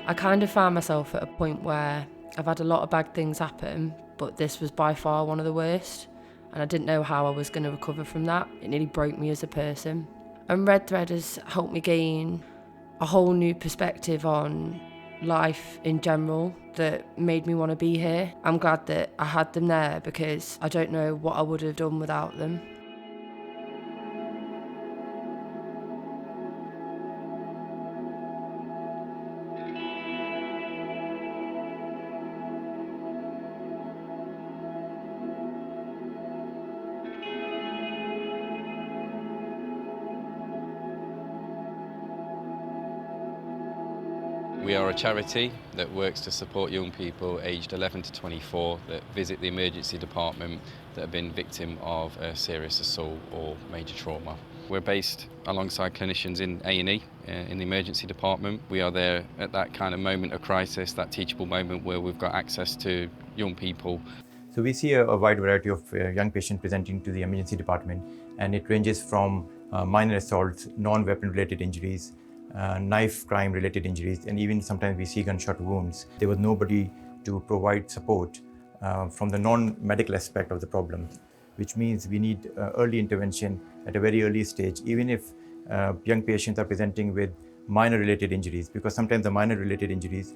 I kind of found myself at a point where I've had a lot of bad things happen, but this was by far one of the worst, and I didn't know how I was going to recover from that. It nearly broke me as a person. And Redthread has helped me gain a whole new perspective on life in general that made me want to be here. I'm glad that I had them there because I don't know what I would have done without them. We are a charity that works to support young people aged 11 to 24 that visit the emergency department that have been victim of a serious assault or major trauma. We're based alongside clinicians in A&E, in the emergency department. We are there at that kind of moment of crisis, that teachable moment where we've got access to young people. So we see a wide variety of young patients presenting to the emergency department, and it ranges from minor assaults, non-weapon related injuries, knife crime related injuries, and even sometimes we see gunshot wounds. There was nobody to provide support from the non-medical aspect of the problem, which means we need early intervention at a very early stage, even if young patients are presenting with minor related injuries, because sometimes the minor related injuries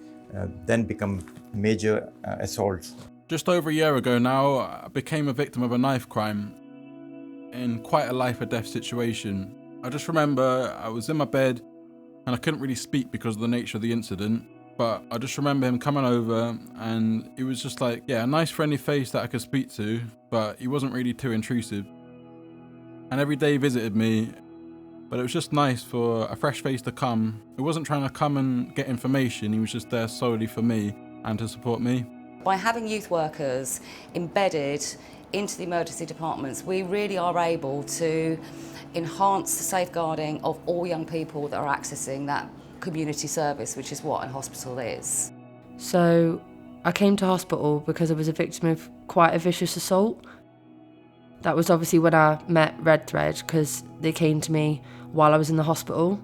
then become major assaults. Just over a year ago now, I became a victim of a knife crime in quite a life or death situation. I just remember I was in my bed and I couldn't really speak because of the nature of the incident, but I just remember him coming over and he was just like, yeah, a nice friendly face that I could speak to, but he wasn't really too intrusive. And every day he visited me, but it was just nice for a fresh face to come. He wasn't trying to come and get information, he was just there solely for me and to support me. By having youth workers embedded into the emergency departments, we really are able to enhance the safeguarding of all young people that are accessing that community service, which is what a hospital is. So I came to hospital because I was a victim of quite a vicious assault. That was obviously when I met Redthread, because they came to me while I was in the hospital.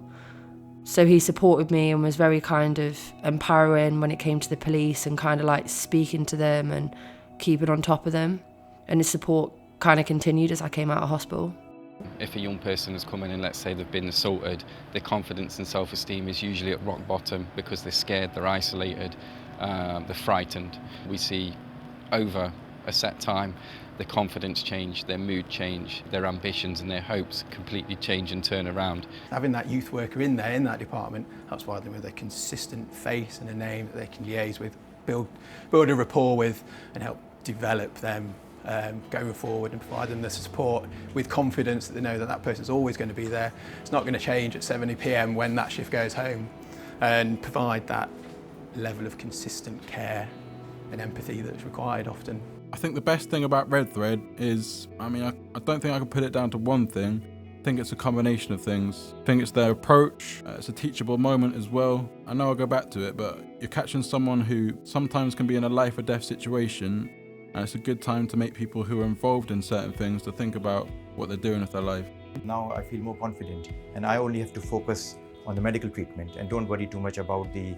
So he supported me and was very kind of empowering when it came to the police and kind of like speaking to them and keeping on top of them. And his support kind of continued as I came out of hospital. If a young person has come in and let's say they've been assaulted, their confidence and self-esteem is usually at rock bottom because they're scared, they're isolated, they're frightened. We see over a set time their confidence change, their mood change, their ambitions and their hopes completely change and turn around. Having that youth worker in there, in that department, helps provide them with a consistent face and a name that they can liaise with, build a rapport with and help develop them going forward and provide them the support with confidence that they know that that person's always going to be there. It's not going to change at 7 p.m. when that shift goes home, and provide that level of consistent care and empathy that's required often. I think the best thing about Redthread is, I don't think I can put it down to one thing. I think it's a combination of things. I think it's their approach, it's a teachable moment as well. I know I'll go back to it, but you're catching someone who sometimes can be in a life or death situation, and it's a good time to make people who are involved in certain things to think about what they're doing with their life. Now I feel more confident, and I only have to focus on the medical treatment and don't worry too much about the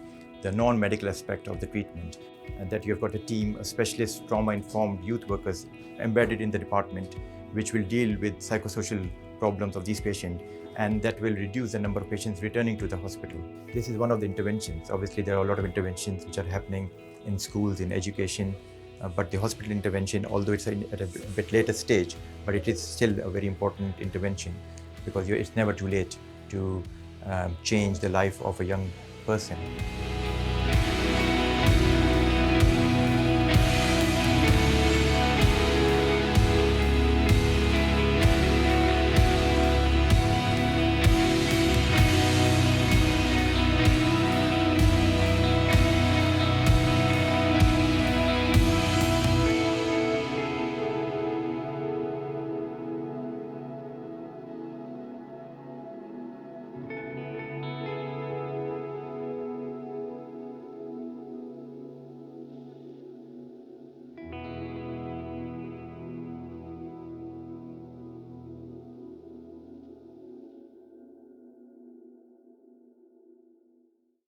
non-medical aspect of the treatment, and that you've got a team of specialist trauma-informed youth workers embedded in the department which will deal with psychosocial problems of these patients, and that will reduce the number of patients returning to the hospital. This is one of the interventions. Obviously there are a lot of interventions which are happening in schools, in education, but the hospital intervention, although it's at a bit later stage, but it is still a very important intervention because it's never too late to change the life of a young person.